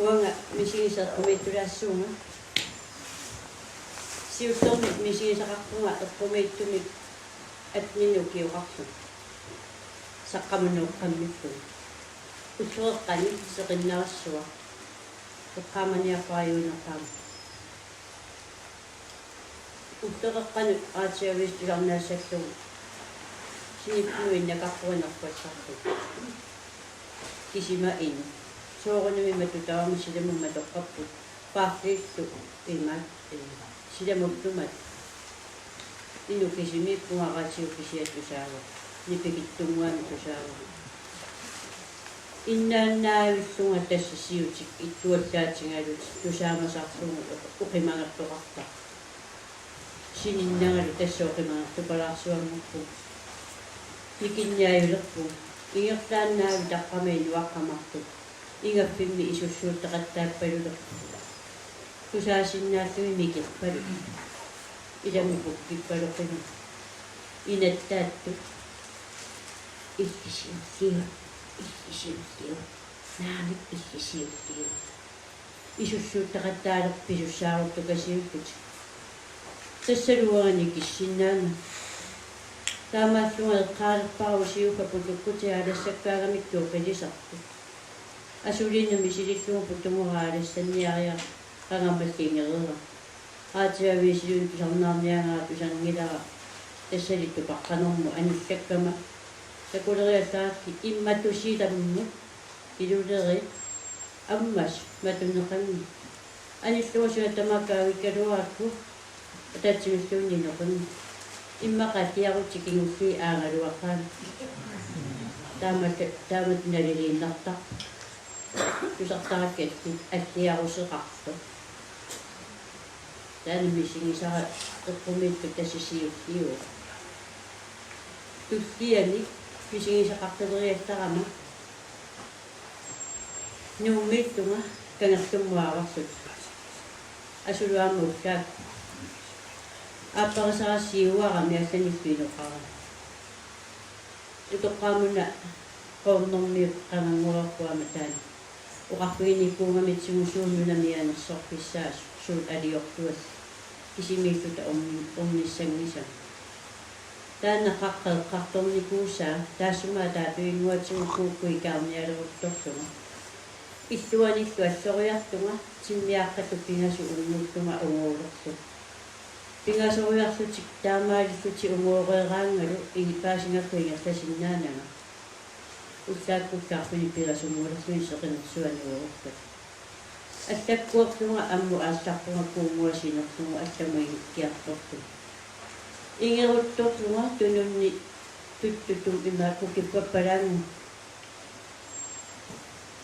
uanga misigisaqqumiittulaassuunga siuttormik misigisaqarpunga eqqumiittumik atninukiuqarlu saqqamanuuqqammikku utsueqqani seqinnarassua eqqaamaniaqquayuunerpaama uttoqeqqanut aatiaviistularnaassalluu sinippuinnaqarpuanerpassartu kisima inu soorunumi matutaama silamumma toqqapput paarliillu imaat silamuttumat inu kisimippungaaqaatigu kisiattusaaga nipikittunguami tusaaga innaannaavillunga tassisiutik ittuallaatingalut tusaamasarlungu uqimangertoqarta sininnagalu tassooqimangertupalaarsuammerpu nikinniayulerpu ingertaannaavi taqqamiin waqqamartut ingaffimmi isussuuttaqattaappalulerpu tusaasinnaallumi mikirpalu ilamipukkippaloqinu inattaattu illisiulliu naamik illisiulliu isussuuttaqattaalerpisussaarutukasiukkut tassaluarani kissinnaana taamaallunga eqqaalerparusiuka putukkutialassakkaagamittuu qilisartu asulinumi silillunga putumuraalassanniaria qangammalliingerera aatiaviisilun tusarnaarniangaa tusangilara тассалитту паққанорму аниллаккама такулериаллаарки имматусиламму илулери аммас матунеқанни аниллуасуа тамакаавиккалуаакку атаатсимиллуунинеқунни иммақатиарути кингулли аагалуаққаана таамат налилииннарта тусартараккалли аллиарусеқарто таанмисигисара эққумиитtu тассисиуллиу туллиани писигисақартелериаттарама нууммиттунга кангерлуммуаварсут асулуаммуллаак ааппарисарассиуарами алланиллуинеқара итоққаамуна qoornermiuq qanangulorpuama taani uqarpiginikkuungamitsigussuunnunamianersorpissaas suut aliortuas kisimilluta umnissangisa taana qaqqeqqartornikuusaa taassumaa taatuinguatigukuukkui kaarnialeruttorlunga illuanillu alloriartunga timmiaaqqatu pingasu unnullunga unguulerlu pingasoriarlutik taamaalilluti unguoreeraangalu igipaasingakuingerlasinnaananga ullaakkullaarpuni pilasumuulerluni seqinersuaniuorpat аллаккуарлунга амму аалларпунга куумуасинерлунга алламагиккиарторту ингерутторлунга тунунни туттутум имаакку киппаппалаангу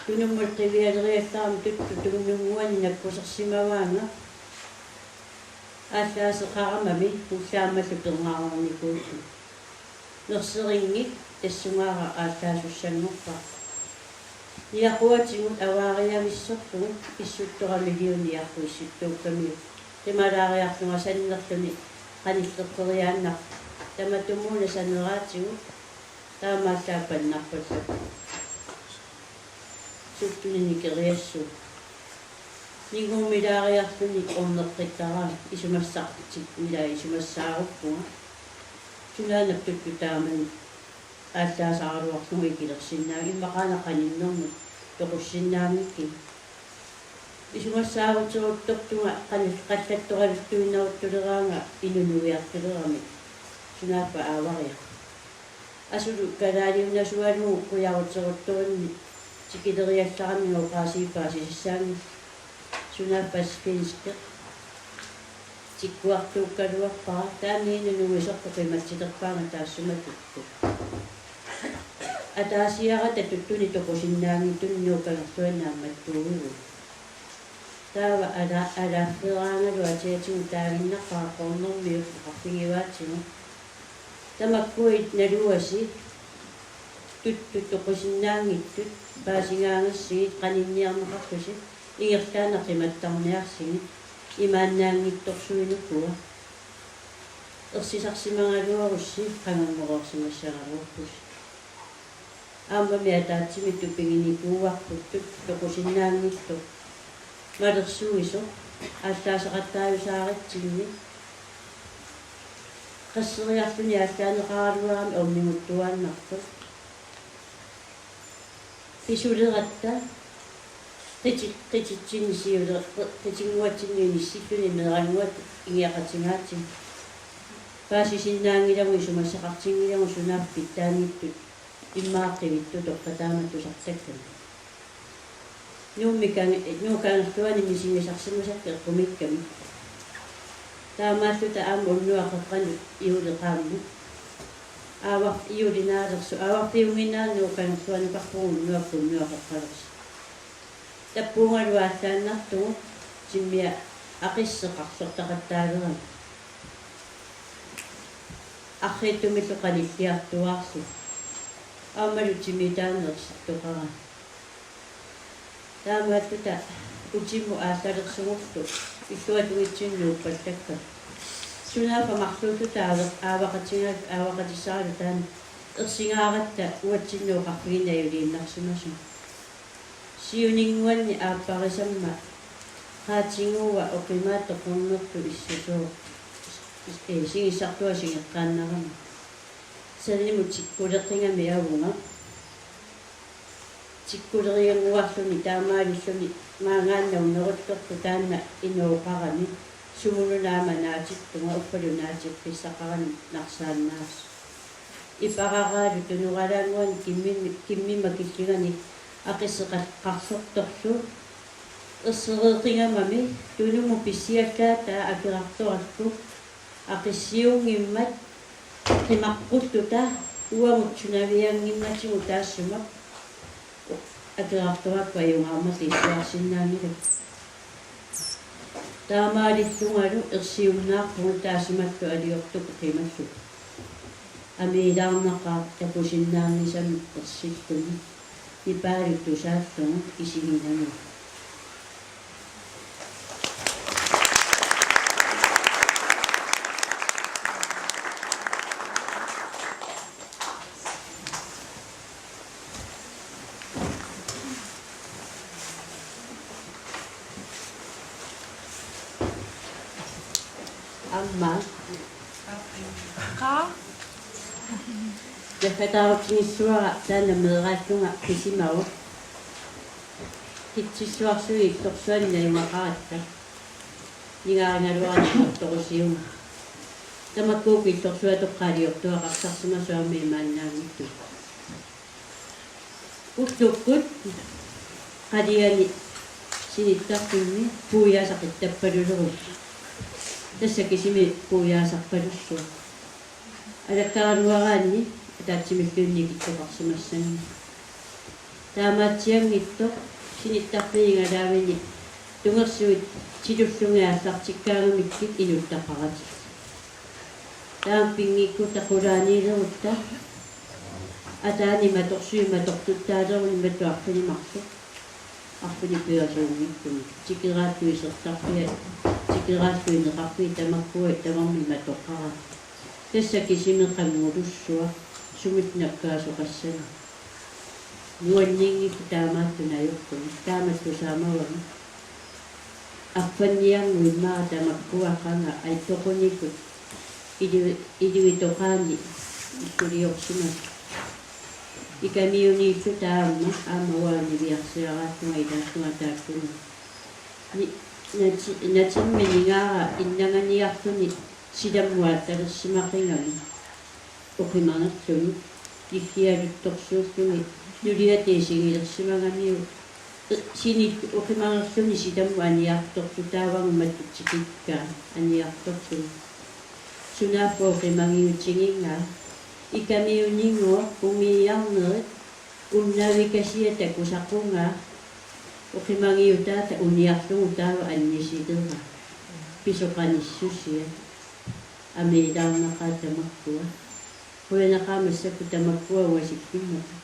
тунуммул тривиалериаллаарми туттутумнунгуани наккусерсимаваанга ааллаасеқарамами уллаамаллу пернаарникууту нерсеринги тассунгаара ааллаасуссангорпа иақуатигут аваариависсортугу иссутторамилиуниарпуиссуттуукками темалаариарлунга саннерлуни qanilleqqeriaannar tamatumuuna saneraatigut taamaallaappannarpallu suttunini keriassu niguumilaariarluni orneqqittaraa isumassartik milaa isumassaaruppunga tunaanaptuttu taaman аассаасааруарлуги килерсиннааг иммақаанаққаниннэрмут тоқуссиннаамикки исумассаагутсеруттортунга қаллатторалуттуиннаруттулераанга инунуиартулерами сунааппа аавариа асулу калаалиунасуалуу куярутсерутторинни тикилериалларамиу оqaasiippaasисissaangi сунааппас финске тиккуартууккалуарпара таамиинунуисерпоқиматситерпаанга таассуматутtu атаасиарата туттуни токусиннаангитунниукалертуанаамматтуугу таава алааффераангалу атиатигу таагиннаққара qoornermiu qarpingivaatsigu тамаккуит налуаси тутту токусиннаангиттут паасингаангассигит qanинниарнеқарлуси ингерлаанеқиматтарниарсиги имааннаангитторсуинуккуа ерсисарсимангалуарусси qangamморорсимассарарууппус ааммами атаатсимитту пигиникууарпуттут токусиннаангиллу малерсуисо ааллаасақаттаависааратсинни qasseriarluni ааллаанеқаралуарами орнигуттуааннарту писулератта qititsinisiulе qitiнгуатсинниунисситтуни мерангуат игиақатингаатсин паасисиннаангилагуи сумассақартингилагу сунааппит таангиттут иммааққивитту тоққатааматту сартаккан нуукаангертуани мисигисарсимасакке эққумикками таамааллута аама уннуақеққану иулеқаамму аавар иулинаалерсу аавартиунгинаа нуукаангертуани парпууннуаққуннуақеққалерс таппуунгалуааллааннартугу симмиа ақиссеқарсортақаттаалерами арриттумиллу қалиллиартуаарсу аамалу тимитаанерсартуқара таамааллута утимму ааллалерсугурлу иллуатугитсиннууппаллакка сунаафа марлуутута аавақатингаак аавақатиссааралу таана ерсигааратта уатсиннуоқарфигинаюлииннарсунасу сиунингуанни ааппарисамма хаатингуа оқимааттоқорнерту иссусоо сигиссартуа сигеққааннарама салиму тиккулеққингами авунга тиккулериангуарлуни таамаалиллуни маангааннауннерутторту таанна инооқарами сумулунаама наатиттунга уппалунаатиққиссақарани нарсааннаас ипарараалу тунуралаангуан киммима киллигани ақиссеқарсорторлу эссереқингамами тунуму писсиаллаата акерартораллу ақиссиунгиммат қимаққуттута уамутсунавиангимматигу таассума акерарторакка юнгаармати иссуарсиннаамилу таамаалиллунгалу ерсиуннааққугу таасиматту алиортуку қималлу амиилаарнақаа такусиннаарнисами ерсиллуни ипаалутту сааллугу исигинаму амма qa яфатаарутингиссуара таана мерааллунга писимау китсиссуарсуи торсуанна имақаратта нигаариналуарни торторусиума тамаккууки торсуатоққалиортуақарсарсима суами имааннаамитту уттуккут қалиани синиттартунни пуяасақиттаппалулеру tässä kisimi puujaasarpalussua алаккарануараанни атаатсимиллуунникиттоқарсимассани таамаатсиангитто синиттарпиингалаавини тунгерсуит тилуллунгааллартиккаагамиккит инуттақарати таам пингикку тақулааниилерутта атаани маторсуима тортуттаалерни матуарфинимарлу арфини пиасуунгиккуни тикерааттуисертарпиа тикерааттуинеқарпи тамаккуа тамарми матоққара tässä кисимеқангулуссуа сумитнаккаасоқассана нуаннингик таамааттунаёртуни тааматту саамавами аппанниангуиммаа тамаккуақанга айтоқуникут иливитоқаани иккулиорсимас икамиуниллу таама аамауаани виарсиарааттунга илааттунга тааккуна натимминигаара иннанганиарлуни силаммуаатталерсимақингами оқиманерлуни киффиалутторсууффуни нулиатеисигилерсимагамиу синит оқиманерлуни силаммуаниарторту таавангуматтутсикиккаа аниартортуни сунааппо оқимангиутсигингаа икамиунингуа умиярнерит уннавикасиата кусаққунгаа оқимангиутаата униарлугу таава аннисилера писоқаниссусия амиилаарнақаа тамаккуа хуянақаамассакку тамаккуа уасиккиммата